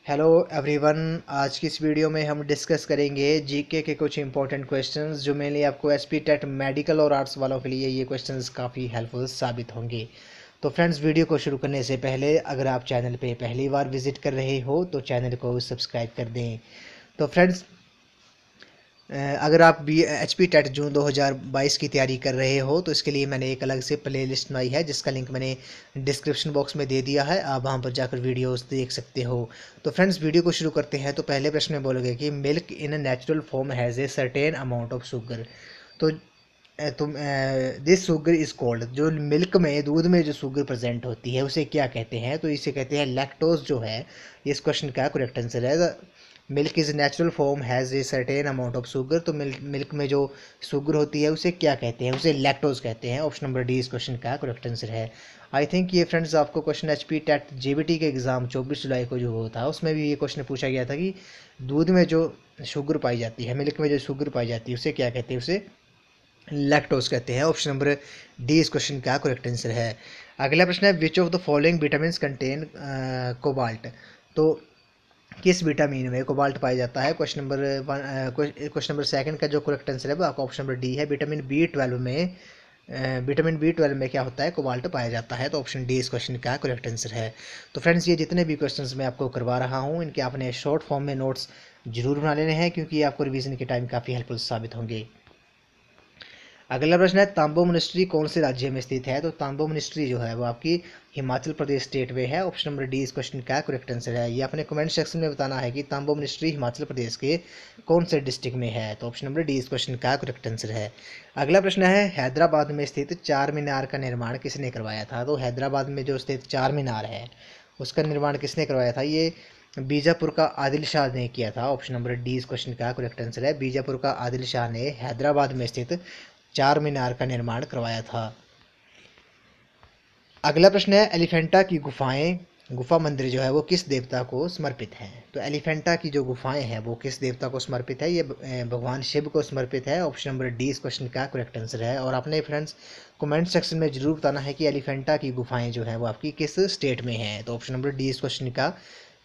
Hello everyone. आज की इस वीडियो में हम डिस्कस करेंगे जीके के कुछ इंपॉर्टेंट क्वेश्चंस जो मेनली आपको एसपी टेट मेडिकल और आर्ट्स वालों के लिए ये क्वेश्चंस काफ़ी हेल्पफुल साबित होंगे। तो फ्रेंड्स, वीडियो को शुरू करने से पहले अगर आप चैनल पे पहली बार विजिट कर रहे हो तो चैनल को सब्सक्राइब कर दें। तो फ्रेंड्स, अगर आप बी एच पी टेट जून 2022 की तैयारी कर रहे हो तो इसके लिए मैंने एक अलग से प्ले लिस्ट बनाई है जिसका लिंक मैंने डिस्क्रिप्शन बॉक्स में दे दिया है। आप वहां पर जाकर वीडियोस देख सकते हो। तो फ्रेंड्स, वीडियो को शुरू करते हैं। तो पहले प्रश्न में बोलोगे कि milk in natural form has a certain amount of sugar. तो तुम दिस शुगर इज कॉल्ड, जो मिल्क में दूध में जो शुगर प्रेजेंट होती है उसे क्या कहते हैं? तो इसे कहते हैं लैक्टोज जो है। इस क्वेश्चन का करेक्ट आंसर है milk is natural form has a certain amount of sugar. तो मिल्क में जो शुगर होती है उसे क्या कहते हैं? उसे लैक्टोज कहते हैं। ऑप्शन नंबर डी इस क्वेश्चन का करेक्ट आंसर है। आई थिंक ये फ्रेंड्स आपको question H P TET JBT के एग्ज़ाम 24 जुलाई को जो हुआ था उसमें भी ये क्वेश्चन पूछा गया था कि दूध में जो शुगर पाई जाती है, मिल्क में जो शुगर पाई जाती है उसे क्या कहते हैं? उसे लैक्टोज कहते हैं। ऑप्शन नंबर डी इस क्वेश्चन का करेक्ट आंसर है। अगला प्रश्न है which of the following vitamin contain cobalt. तो किस विटामिन में कोबाल्ट पाया जाता है? क्वेश्चन नंबर सेकंड का जो करेक्ट आंसर है वो आपका ऑप्शन नंबर डी है। विटामिन बी ट्वेल्व में क्या होता है? कोबाल्ट पाया जाता है। तो ऑप्शन डी इस क्वेश्चन का करेक्ट आंसर है। तो फ्रेंड्स, ये जितने भी क्वेश्चंस मैं आपको करवा रहा हूँ इनके आपने शॉर्ट फॉर्म में नोट्स जरूर बना लेने हैं क्योंकि ये आपको रिवीजन के टाइम काफ़ी हेल्पफुल साबित होंगे। अगला प्रश्न है तांबो मोनेस्ट्री कौन से राज्य में स्थित है? तो तांबो मोनेस्ट्री जो है वो आपकी हिमाचल प्रदेश स्टेट में है। ऑप्शन नंबर डी इस क्वेश्चन का करेक्ट आंसर है। ये अपने कमेंट सेक्शन में बताना है कि तांबो मोनेस्ट्री हिमाचल प्रदेश के कौन से डिस्ट्रिक्ट में है। तो ऑप्शन नंबर डी इस क्वेश्चन का करेक्ट आंसर है। अगला प्रश्न है हैदराबाद में स्थित चार मीनार का निर्माण किसने करवाया था? तो हैदराबाद में जो स्थित चार मीनार है उसका निर्माण किसने करवाया था? ये बीजापुर का आदिल शाह ने किया था। ऑप्शन नंबर डी इस क्वेश्चन का करेक्ट आंसर है। बीजापुर का आदिल शाह ने हैदराबाद में स्थित चार मीनार का निर्माण करवाया था। अगला प्रश्न है एलिफेंटा की गुफा मंदिर जो है वो किस देवता को समर्पित है? तो एलिफेंटा की जो गुफाएं हैं वो किस देवता को समर्पित है? ये भगवान शिव को समर्पित है। ऑप्शन नंबर डी इस क्वेश्चन का करेक्ट आंसर है। और आपने फ्रेंड्स कमेंट सेक्शन में जरूर बताना है कि एलिफेंटा की गुफाएं जो है वो आपकी किस स्टेट में हैं। तो ऑप्शन नंबर डी इस क्वेश्चन का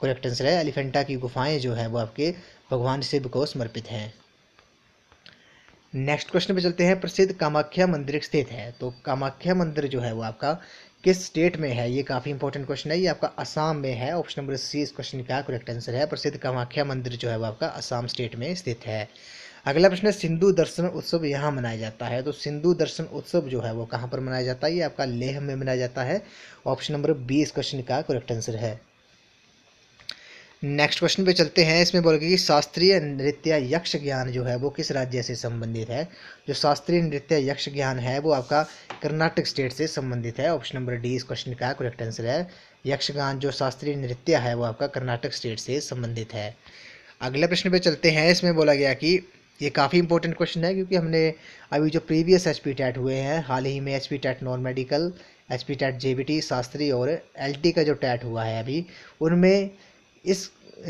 करेक्ट आंसर है। एलिफेंटा की गुफाएं जो है वो आपके भगवान शिव को समर्पित हैं। नेक्स्ट क्वेश्चन पे चलते हैं। प्रसिद्ध कामाख्या मंदिर स्थित है। तो कामाख्या मंदिर जो है वो आपका किस स्टेट में है? ये काफ़ी इंपॉर्टेंट क्वेश्चन है। ये आपका असम में है। ऑप्शन नंबर सी इस क्वेश्चन का करेक्ट आंसर है। प्रसिद्ध कामाख्या मंदिर जो है वो आपका असम स्टेट में स्थित है। अगला प्रश्न है सिंधु दर्शन उत्सव यहाँ मनाया जाता है। तो सिंधु दर्शन उत्सव जो है वो कहाँ पर मनाया जाता है? ये आपका लेह में मनाया जाता है। ऑप्शन नंबर बी इस क्वेश्चन का करेक्ट आंसर है। नेक्स्ट क्वेश्चन पे चलते हैं। इसमें बोलेगा कि शास्त्रीय नृत्य यक्ष ज्ञान जो है वो किस राज्य से संबंधित है? जो शास्त्रीय नृत्य यक्ष ज्ञान है वो आपका कर्नाटक स्टेट से संबंधित है। ऑप्शन नंबर डी इस क्वेश्चन का करेक्ट आंसर है। यक्षगान जो शास्त्रीय नृत्य है वो आपका कर्नाटक स्टेट से संबंधित है। अगले प्रश्न पे चलते हैं। इसमें बोला गया कि ये काफ़ी इंपॉर्टेंट क्वेश्चन है क्योंकि हमने अभी जो प्रीवियस एच पी टैट हुए हैं हाल ही में H P TET non medical, H P TET JBT Shastri और एल टी का जो टैट हुआ है अभी उनमें इस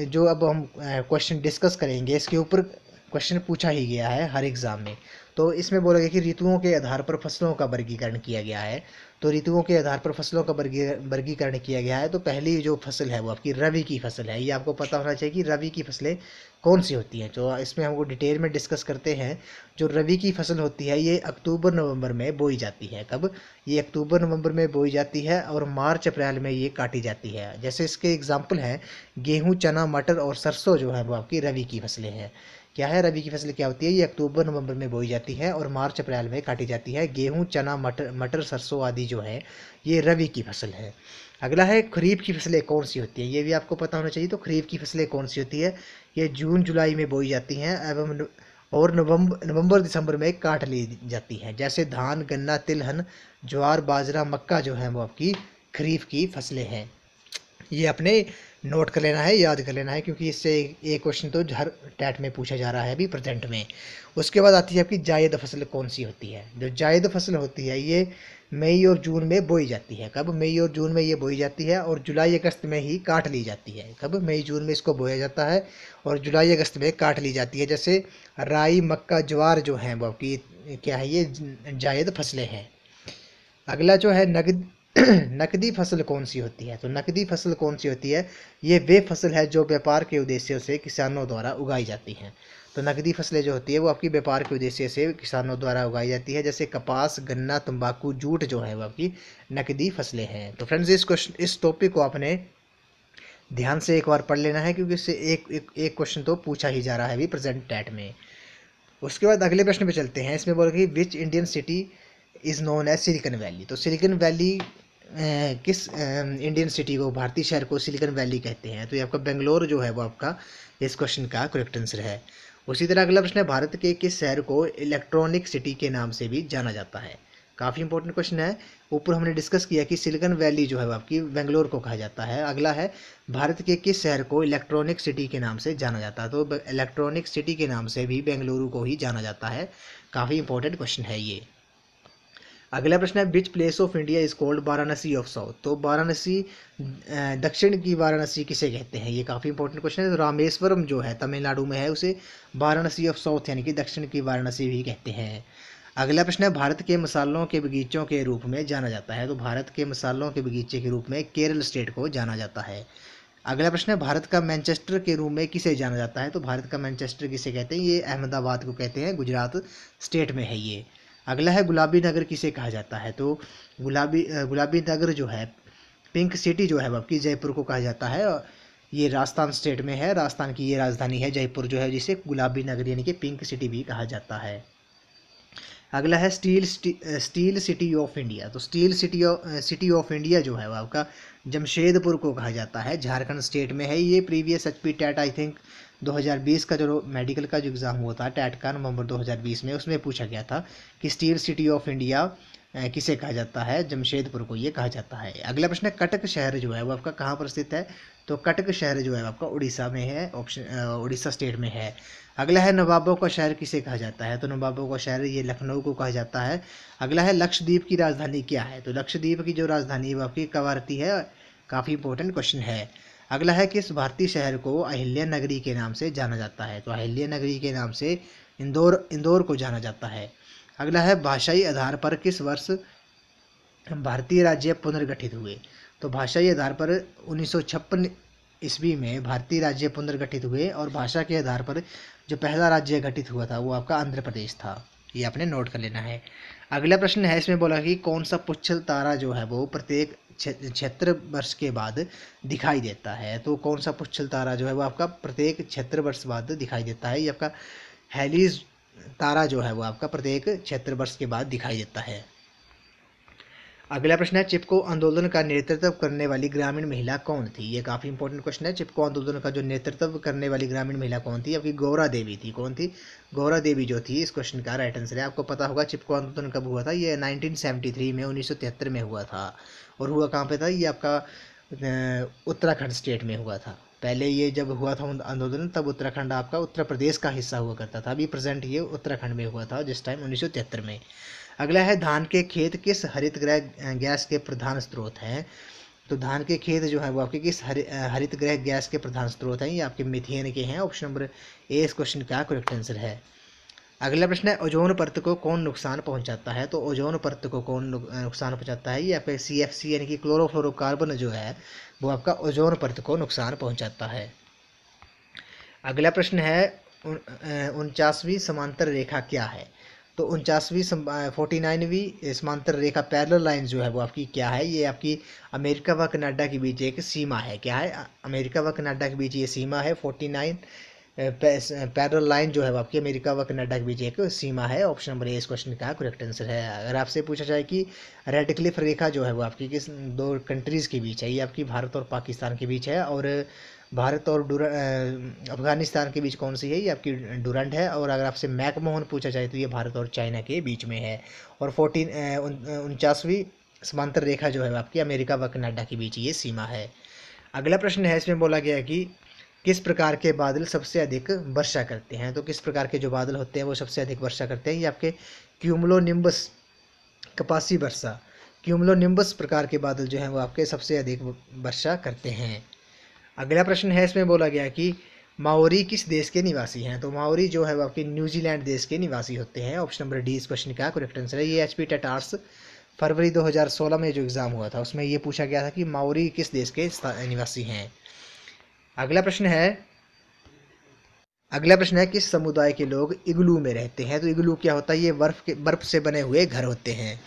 जो अब हम क्वेश्चन डिस्कस करेंगे इसके ऊपर क्वेश्चन पूछा ही गया है हर एग्ज़ाम में। तो इसमें बोला गया कि ऋतुओं के आधार पर फसलों का वर्गीकरण किया गया है। तो ऋतुओं के आधार पर फसलों का वर्गीकरण किया गया है। तो पहली जो फसल है वो आपकी रवि की फसल है। ये आपको पता होना चाहिए कि रवि की फसलें कौन सी होती हैं। तो इसमें हमको डिटेल में डिस्कस करते हैं। जो रवि की फसल होती है ये अक्टूबर नवंबर में बोई जाती है। कब? ये अक्टूबर नवंबर में बोई जाती है और मार्च अप्रैल में ये काटी जाती है। जैसे इसके एग्जाम्पल हैं गेहूँ, चना, मटर और सरसों जो है वो आपकी रवि की फसलें हैं। क्या है? रवि की फसल क्या होती है? ये अक्टूबर नवंबर में बोई जाती है और मार्च अप्रैल में काटी जाती है। गेहूँ, चना, मटर सरसों आदि जो है ये रवि की फसल है। अगला है खरीफ की फसलें कौन सी होती है? ये भी आपको पता होना चाहिए। तो खरीफ की फसलें कौन सी होती है? ये जून जुलाई में बोई जाती हैं एवं और नवंबर दिसंबर में काट ली जाती हैं। जैसे धान, गन्ना, तिलहन, ज्वार, बाजरा, मक्का जो है वो आपकी खरीफ की फसलें हैं। ये अपने नोट कर लेना है, याद कर लेना है क्योंकि इससे एक क्वेश्चन तो हर टैट में पूछा जा रहा है अभी प्रेजेंट में। उसके बाद आती है आपकी जायद फसल कौन सी होती है? जो जायद फसल होती है ये मई और जून में बोई जाती है। कब? मई और जून में ये बोई जाती है और जुलाई अगस्त में ही काट ली जाती है। कब? मई जून में इसको बोया जाता है और जुलाई अगस्त में काट ली जाती है। जैसे राई, मक्का, ज्वार जो हैं वो आपकी क्या है? ये जायद फसलें हैं। अगला जो है नगद नकदी फसल कौन सी होती है? तो नकदी फसल कौन सी होती है? ये वे फसल है जो व्यापार के उद्देश्य से किसानों द्वारा उगाई जाती हैं। तो नकदी फसलें जो होती है वो आपकी व्यापार के उद्देश्य से किसानों द्वारा उगाई जाती है, जैसे कपास, गन्ना, तंबाकू, जूट जो है वो आपकी नकदी फसलें हैं। तो फ्रेंड्स इस टॉपिक को आपने ध्यान से एक बार पढ़ लेना है, क्योंकि इससे एक क्वेश्चन तो पूछा ही जा रहा है अभी प्रेजेंट टैट में। उसके बाद अगले प्रश्न पे चलते हैं। इसमें बोला कि which Indian city is known as Silicon Valley. तो सिलिकन वैली किस इंडियन सिटी को, भारतीय शहर को सिलिकन वैली कहते हैं? तो ये आपका बेंगलोर जो है वो आपका इस क्वेश्चन का करेक्ट आंसर है। उसी तरह अगला प्रश्न है, भारत के किस शहर को इलेक्ट्रॉनिक सिटी के नाम से भी जाना जाता है? काफ़ी इंपॉर्टेंट क्वेश्चन है। ऊपर हमने डिस्कस किया कि सिलिकन वैली जो है वो आपकी बेंगलोर को कहा जाता है। अगला है, भारत के किस शहर को इलेक्ट्रॉनिक सिटी के नाम से जाना जाता है? तो इलेक्ट्रॉनिक सिटी के नाम से भी बेंगलुरु को ही जाना जाता है। काफ़ी इंपॉर्टेंट क्वेश्चन है ये। अगला प्रश्न है, which place of India is called Varanasi of south. तो वाराणसी, दक्षिण की वाराणसी किसे कहते हैं? ये काफ़ी इंपॉर्टेंट क्वेश्चन है। तो रामेश्वरम जो है तमिलनाडु में है, उसे वाराणसी ऑफ साउथ यानी कि दक्षिण की वाराणसी भी कहते हैं। अगला प्रश्न है, भारत के मसालों के बगीचों के रूप में जाना जाता है। तो भारत के मसालों के बगीचे के रूप में केरल स्टेट को जाना जाता है। अगला प्रश्न है, भारत का मैनचेस्टर के रूप में किसे जाना जाता है? तो भारत का मैनचेस्टर किसे कहते हैं? ये अहमदाबाद को कहते हैं, गुजरात स्टेट में है ये। अगला है, गुलाबी नगर किसे कहा जाता है? तो गुलाबी नगर जो है, पिंक सिटी जो है वो आपकी जयपुर को कहा जाता है। और ये राजस्थान स्टेट में है, राजस्थान की ये राजधानी है जयपुर जो है, जिसे गुलाबी नगर यानी कि पिंक सिटी भी कहा जाता है। अगला है, स्टील सिटी ऑफ इंडिया। तो स्टील सिटी ऑफ इंडिया जो है वो आपका जमशेदपुर को कहा जाता है, झारखंड स्टेट में है ये। Previous HP TET I think 2020 का जो मेडिकल का जो एग्ज़ाम हुआ था टैट का नवंबर 2020 में, उसमें पूछा गया था कि स्टील सिटी ऑफ इंडिया किसे कहा जाता है? जमशेदपुर को ये कहा जाता है। अगला प्रश्न है, कटक शहर जो है वो आपका कहाँ पर स्थित है? तो कटक शहर जो है आपका उड़ीसा में है, उड़ीसा स्टेट में है। अगला है, नवाबों का शहर किसे कहा जाता है? तो नवाबों का शहर ये लखनऊ को कहा जाता है। अगला है, लक्षद्वीप की राजधानी क्या है? तो लक्षद्वीप की जो राजधानी है वो आपकी कवारती है। काफ़ी इंपॉर्टेंट क्वेश्चन है। अगला है, किस भारतीय शहर को अहिल्या नगरी के नाम से जाना जाता है? तो अहिल्या नगरी के नाम से इंदौर को जाना जाता है। अगला है, भाषाई आधार पर किस वर्ष भारतीय राज्य पुनर्गठित हुए? तो भाषाई आधार पर 1956 ईस्वी में भारतीय राज्य पुनर्गठित हुए, और भाषा के आधार पर जो पहला राज्य गठित हुआ था वो आपका आंध्र प्रदेश था। ये आपने नोट कर लेना है। अगला प्रश्न है, इसमें बोला कि कौन सा पुच्छल तारा जो है वो प्रत्येक 76 वर्ष के बाद दिखाई देता है? तो कौन सा पुच्छल तारा जो है वो आपका प्रत्येक 76 वर्ष बाद दिखाई देता है? ये आपका हेलीज तारा जो है वो आपका प्रत्येक 76 वर्ष के बाद दिखाई देता है। अगला प्रश्न है, चिपको आंदोलन का नेतृत्व करने वाली ग्रामीण महिला कौन थी? ये काफ़ी इंपॉर्टेंट क्वेश्चन है। चिपको आंदोलन का जो नेतृत्व करने वाली ग्रामीण महिला कौन थी? आपकी गौरा देवी थी। कौन थी? गौरा देवी जो थी इस क्वेश्चन का राइट आंसर है। आपको पता होगा चिपको आंदोलन कब हुआ था? ये 1973 में 1973 में हुआ था। और हुआ कहाँ पे था? ये आपका उत्तराखंड स्टेट में हुआ था। पहले ये जब हुआ था आंदोलन तब उत्तराखंड आपका उत्तर प्रदेश का हिस्सा हुआ करता था। अभी प्रेजेंट ये उत्तराखंड में हुआ था जिस टाइम 1973 में। अगला है, धान के खेत किस हरित गृह गैस के प्रधान स्रोत हैं? तो धान के खेत जो है वो आपके किस हरित गृह गैस के प्रधान स्रोत हैं? ये आपके मीथेन के हैं। ऑप्शन नंबर ए इस क्वेश्चन का करेक्ट आंसर है। अगला प्रश्न है, ओजोन परत को कौन नुकसान पहुंचाता है? तो ओजोन परत को कौन नुकसान पहुंचाता है? ये आपका CFC यानी कि क्लोरोफ्लोरोकार्बन जो है वो आपका ओजोन परत को नुकसान पहुंचाता है। अगला प्रश्न है, 49वीं समांतर रेखा क्या है? तो 49वीं समांतर रेखा पैरेलल लाइन जो है वो आपकी क्या है? ये आपकी अमेरिका व कनाडा के बीच एक सीमा है। क्या है? अमेरिका व कनाडा के बीच ये सीमा है। 49 पैरेलल लाइन जो है वो आपकी अमेरिका व कनाडा के बीच एक सीमा है। ऑप्शन नंबर ए इस क्वेश्चन का करेक्ट आंसर है। अगर आपसे पूछा जाए कि रेड क्लिफ रेखा जो है वो आपकी किस दो कंट्रीज़ के बीच है? ये आपकी भारत और पाकिस्तान के बीच है। और भारत और अफगानिस्तान के बीच कौन सी है? ये आपकी डुरंड है। और अगर आपसे मैकमोहन पूछा जाए तो ये भारत और चाइना के बीच में है। और 49वीं समांतर रेखा जो है आपकी अमेरिका व कनाडा के बीच ये सीमा है। अगला प्रश्न है, इसमें बोला गया है कि किस प्रकार के बादल सबसे अधिक वर्षा करते हैं? तो किस प्रकार के जो बादल होते हैं वो सबसे अधिक वर्षा करते हैं? ये आपके क्यूमुलोनिम्बस, कपासी वर्षा, क्यूमुलोनिम्बस प्रकार के बादल जो हैं वो आपके सबसे अधिक वर्षा करते हैं। अगला प्रश्न है, इसमें बोला गया कि माओरी किस देश के निवासी हैं? तो माओरी जो है वो आपके न्यूजीलैंड देश के निवासी होते हैं। ऑप्शन नंबर डी इस क्वेश्चन का करेक्ट आंसर है। ये HP टेटार्स फरवरी 2016 में जो एग्ज़ाम हुआ था उसमें ये पूछा गया था कि माओरी किस देश के निवासी हैं। अगला प्रश्न है किस समुदाय के लोग इग्लू में रहते हैं। तो इग्लू क्या होता है, ये बर्फ से बने हुए घर होते हैं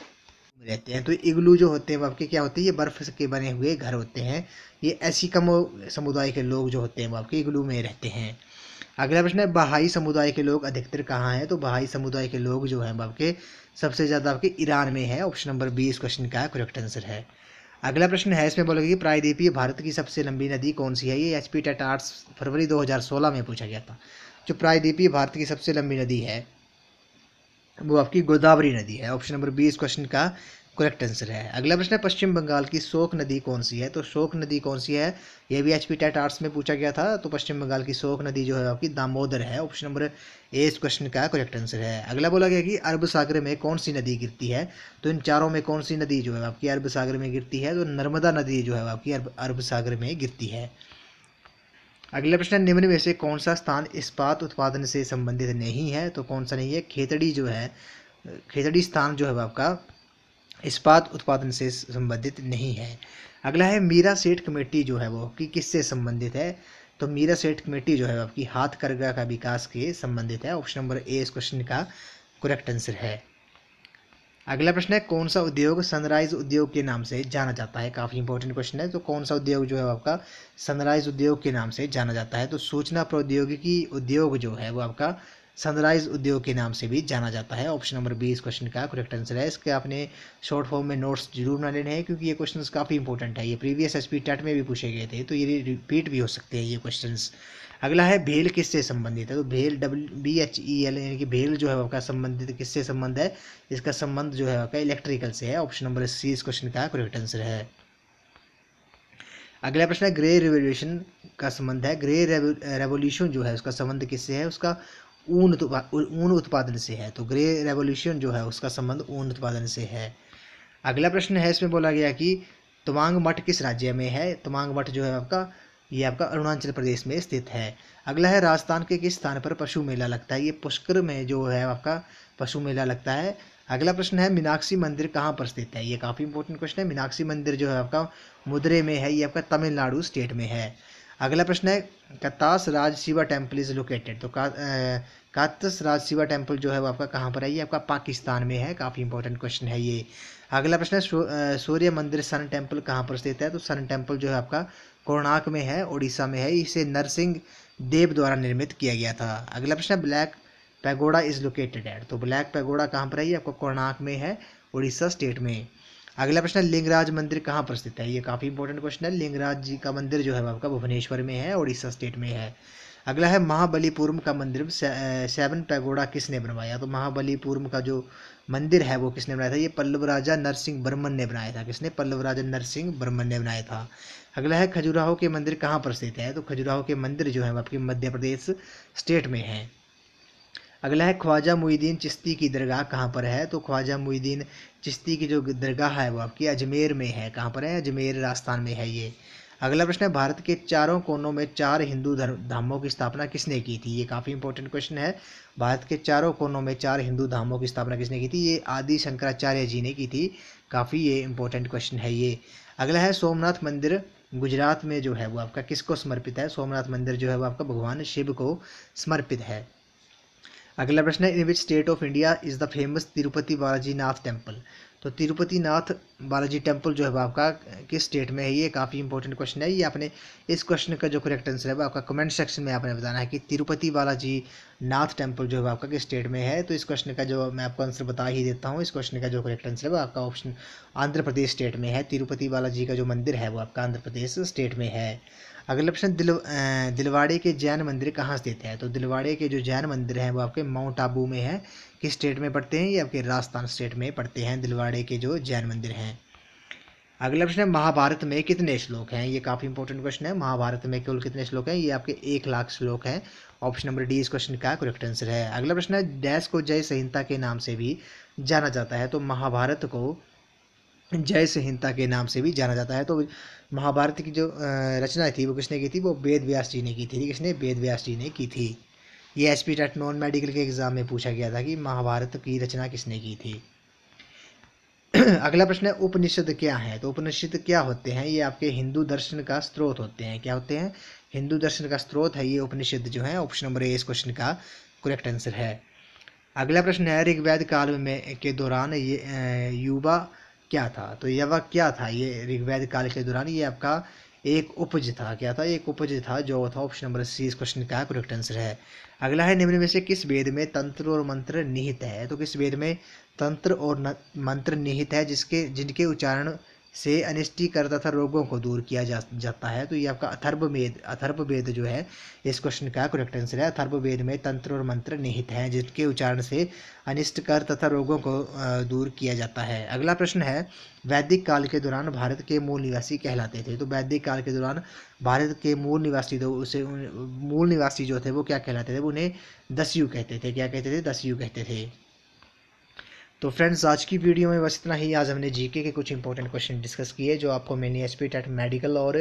रहते हैं। तो इग्लू जो होते हैं वो आपके क्या होते हैं, ये बर्फ के बने हुए घर होते हैं। ये एस्किमो समुदाय के लोग जो होते हैं वो आपके इग्लू में रहते हैं। अगला प्रश्न है बहाई समुदाय के लोग अधिकतर कहाँ हैं। तो बहाई समुदाय के लोग जो हैं वो आपके सबसे ज़्यादा आपके ईरान में है। ऑप्शन नंबर 20 क्वेश्चन का करेक्ट आंसर है। अगला प्रश्न है इसमें बोलेगा कि प्रायद्वीपीय भारत की सबसे लंबी नदी कौन सी है। ये एचपी टेट आर्ट्स फरवरी 2016 में पूछा गया था। जो प्रायद्वीपीय भारत की सबसे लंबी नदी है वो आपकी गोदावरी नदी है। ऑप्शन नंबर 20 क्वेश्चन का करेक्ट आंसर है। अगला प्रश्न है पश्चिम बंगाल की शोक नदी कौन सी है। तो शोक नदी कौन सी है, ये भी एचपी टेट आर्ट्स में पूछा गया था। तो पश्चिम बंगाल की शोक नदी जो है आपकी दामोदर है। ऑप्शन नंबर 20 क्वेश्चन का करेक्ट आंसर है। अगला बोला गया कि अरब सागर में कौन सी नदी गिरती है। तो इन चारों में कौन सी नदी जो है आपकी अरब सागर में गिरती है। तो नर्मदा नदी जो है आपकी अरब सागर में गिरती है। अगला प्रश्न, निम्न में से कौन सा स्थान इस्पात उत्पादन से संबंधित नहीं है। तो कौन सा नहीं है, खेतड़ी जो है, खेतड़ी स्थान जो है आपका इस्पात उत्पादन से संबंधित नहीं है। अगला है मीरा सेठ कमेटी जो है वो कि किससे संबंधित है। तो मीरा सेठ कमेटी जो है आपकी हाथकरघा का विकास के संबंधित है। ऑप्शन नंबर ए इस क्वेश्चन का करेक्ट आंसर है। अगला प्रश्न है कौन सा उद्योग सनराइज उद्योग के नाम से जाना जाता है। काफ़ी इंपॉर्टेंट क्वेश्चन है। तो कौन सा उद्योग जो है आपका सनराइज उद्योग के नाम से जाना जाता है। तो सूचना प्रौद्योगिकी उद्योग जो है वो आपका सनराइज उद्योग के नाम से भी जाना जाता है। ऑप्शन नंबर 20 क्वेश्चन का करेक्ट आंसर है। इसके आपने शॉर्ट फॉर्म में नोट्स जरूर बना लेने हैं क्योंकि ये क्वेश्चन काफ़ी इंपॉर्टेंट है। ये प्रीवियस एसपी टेट में भी पूछे गए थे तो ये रिपीट भी हो सकते हैं ये क्वेश्चन। अगला है भेल किससे संबंधित है। तो भेल BHEL यानी कि भेल जो है आपका संबंधित किससे संबंध है। इसका संबंध जो है आपका इलेक्ट्रिकल से है। ऑप्शन नंबर सी इस क्वेश्चन का करेक्ट आंसर है। अगला प्रश्न है ग्रे रेवोल्यूशन का संबंध है। ग्रे रेवोल्यूशन जो है उसका संबंध किससे है। उसका ऊन उत्पादन से है। तो ग्रे रेवोल्यूशन जो है उसका संबंध ऊन उत्पादन से है। अगला प्रश्न है इसमें बोला गया कि तवांग मठ किस राज्य में है। तवांग मठ जो है आपका ये आपका अरुणाचल प्रदेश में स्थित है। अगला है राजस्थान के किस स्थान पर पशु मेला लगता है। ये पुष्कर में जो है आपका पशु मेला लगता है। अगला प्रश्न है मीनाक्षी मंदिर कहाँ पर स्थित है। ये काफ़ी इंपॉर्टेंट क्वेश्चन है। मीनाक्षी मंदिर जो है आपका मदुरै में है। ये आपका तमिलनाडु स्टेट में है। अगला प्रश्न है कतास राज शिवा टेम्पल इज लोकेटेड। तो कातस राज शिवा टेम्पल जो है वो आपका कहाँ पर है। ये आपका पाकिस्तान में है। काफ़ी इंपॉर्टेंट क्वेश्चन है ये। अगला प्रश्न है सूर्य मंदिर सन टेम्पल कहाँ पर स्थित है। तो सन टेम्पल जो है आपका कोणार्क में है, उड़ीसा में है। इसे नरसिंह देव द्वारा निर्मित किया गया था। अगला प्रश्न है black pagoda is located at. तो ब्लैक पैगोडा कहाँ पर है, ये आपको कोणार्क में है, उड़ीसा स्टेट में। अगला प्रश्न है लिंगराज मंदिर कहाँ पर स्थित है। ये काफ़ी इंपॉर्टेंट क्वेश्चन है। लिंगराज जी का मंदिर जो है आपका भुवनेश्वर में है, उड़ीसा स्टेट में है। अगला है महाबलीपुरम का मंदिर सेवन पैगोडा किसने बनवाया। तो महाबलीपुरम का जो मंदिर है वो किसने बनाया था। ये पल्लव राजा नरसिंह वर्मन ने बनाया था। किसने, पल्लव राजा नरसिंह वर्मन ने बनाया था। अगला है खजुराहो के मंदिर कहाँ पर स्थित है। तो खजुराहो के मंदिर जो है वो आपके मध्य प्रदेश स्टेट में है। अगला है ख्वाजा मुईदीन चिश्ती की दरगाह कहाँ पर है। तो ख्वाजा मुईदीन चिश्ती की जो दरगाह है वो आपकी अजमेर में है। कहाँ पर है, अजमेर राजस्थान में है ये। अगला प्रश्न है भारत के चारों कोनों में 4 हिंदू धामों की स्थापना किसने की थी। ये काफ़ी इंपॉर्टेंट क्वेश्चन है। भारत के चारों कोनों में 4 हिंदू धामों की स्थापना किसने की थी। ये आदि शंकराचार्य जी ने की थी। काफ़ी ये इंपॉर्टेंट क्वेश्चन है ये। अगला है सोमनाथ मंदिर गुजरात में जो है वो आपका किसको समर्पित है। सोमनाथ मंदिर जो है वो आपका भगवान शिव को समर्पित है। अगला प्रश्न है in which state of India is the famous Tirupati Balaji Nath temple. तो तिरुपति नाथ बालाजी टेम्पल जो है आपका किस स्टेट में है। ये काफ़ी इंपॉर्टेंट क्वेश्चन है। ये आपने इस क्वेश्चन का जो करेक्ट आंसर है वो आपका कमेंट सेक्शन में आपने बताना है कि तिरुपति बालाजी नाथ टेम्पल जो है आपका किस स्टेट में है। तो इस क्वेश्चन का जो मैं आपको आंसर बता ही देता हूँ। इस क्वेश्चन का जो करेक्ट आंसर है वो आपका ऑप्शन आंध्र प्रदेश स्टेट में है। तिरुपति बालाजी का जो मंदिर है वो आपका आंध्र प्रदेश स्टेट में है। अगला प्रश्न दिलवाड़े के जैन मंदिर कहाँ स्थित है। तो दिलवाड़े के जो जैन मंदिर हैं वो आपके माउंट आबू में है। किस स्टेट में पड़ते हैं, ये आपके राजस्थान स्टेट में पड़ते हैं दिलवाड़े के जो जैन मंदिर हैं। अगला प्रश्न है महाभारत में कितने श्लोक हैं। ये काफ़ी इंपॉर्टेंट क्वेश्चन है। महाभारत में केवल कितने श्लोक हैं। ये आपके 1 लाख श्लोक हैं। ऑप्शन नंबर डी इस क्वेश्चन का करेक्ट आंसर है। अगला प्रश्न है डैश को जय संहिता के नाम से भी जाना जाता है। तो महाभारत को जय संहिता के नाम से भी जाना जाता है। तो महाभारत की जो रचना थी वो किसने की थी, वो वेद व्यास जी ने की थी। किसने, वेद व्यास जी ने की थी। ये एसपी टेट नॉन मेडिकल के एग्जाम में पूछा गया था कि महाभारत की रचना किसने की थी। अगला प्रश्न है उपनिषद क्या है। तो उपनिषद क्या होते हैं, ये आपके हिंदू दर्शन का स्रोत होते हैं। क्या होते हैं, हिंदू दर्शन का स्रोत है ये उपनिषद जो है। ऑप्शन नंबर ए इस क्वेश्चन का करेक्ट आंसर है। अगला प्रश्न है ऋग्वेद काल में के दौरान ये युवा क्या था। तो युवा क्या था ये ऋग्वेद काल के दौरान, ये आपका एक उपज था। क्या था, एक उपज था जो था। ऑप्शन नंबर सी इस क्वेश्चन का करेक्ट आंसर है। अगला है निम्न में से किस वेद में तंत्र और मंत्र निहित है। तो किस वेद में तंत्र और मंत्र निहित है जिसके जिनके उच्चारण से अनिष्टिकर तथा रोगों को दूर किया जाता है। तो ये आपका अथर्ववेद जो है इस क्वेश्चन का करेक्ट आंसर है। अथर्ववेद में तंत्र और मंत्र निहित हैं जिनके उच्चारण से अनिष्टकर तथा रोगों को दूर किया जाता है। अगला प्रश्न है वैदिक काल के दौरान भारत के मूल निवासी कहलाते थे। तो वैदिक काल के दौरान भारत के मूल निवासी मूल निवासी जो थे वो क्या कहलाते थे, वो उन्हें दस्यु कहते थे। क्या कहते थे, दस्यु कहते थे। तो फ्रेंड्स आज की वीडियो में बस इतना ही। आज हमने जीके के कुछ इंपॉर्टेंट क्वेश्चन डिस्कस किए जो आपको मेनली एचपी टेट मेडिकल और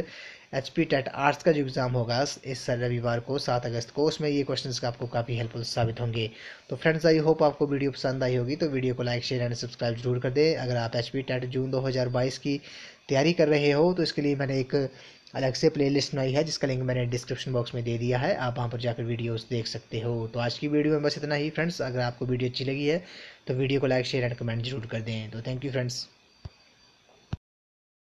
एचपी टेट आर्ट्स का जो एग्ज़ाम होगा इस रविवार को 7 अगस्त को, उसमें ये क्वेश्चंस का आपको काफ़ी हेल्पफुल साबित होंगे। तो फ्रेंड्स आई होप आपको वीडियो पसंद आई होगी। तो वीडियो को लाइक शेयर एंड सब्सक्राइब जरूर कर दें। अगर आप एचपी टेट जून 2022 की तैयारी कर रहे हो तो इसके लिए मैंने एक अलग से प्लेलिस्ट बनाई है जिसका लिंक मैंने डिस्क्रिप्शन बॉक्स में दे दिया है, आप वहाँ पर जाकर वीडियोस देख सकते हो। तो आज की वीडियो में बस इतना ही फ्रेंड्स। अगर आपको वीडियो अच्छी लगी है तो वीडियो को लाइक शेयर एंड कमेंट जरूर कर दें। तो थैंक यू फ्रेंड्स।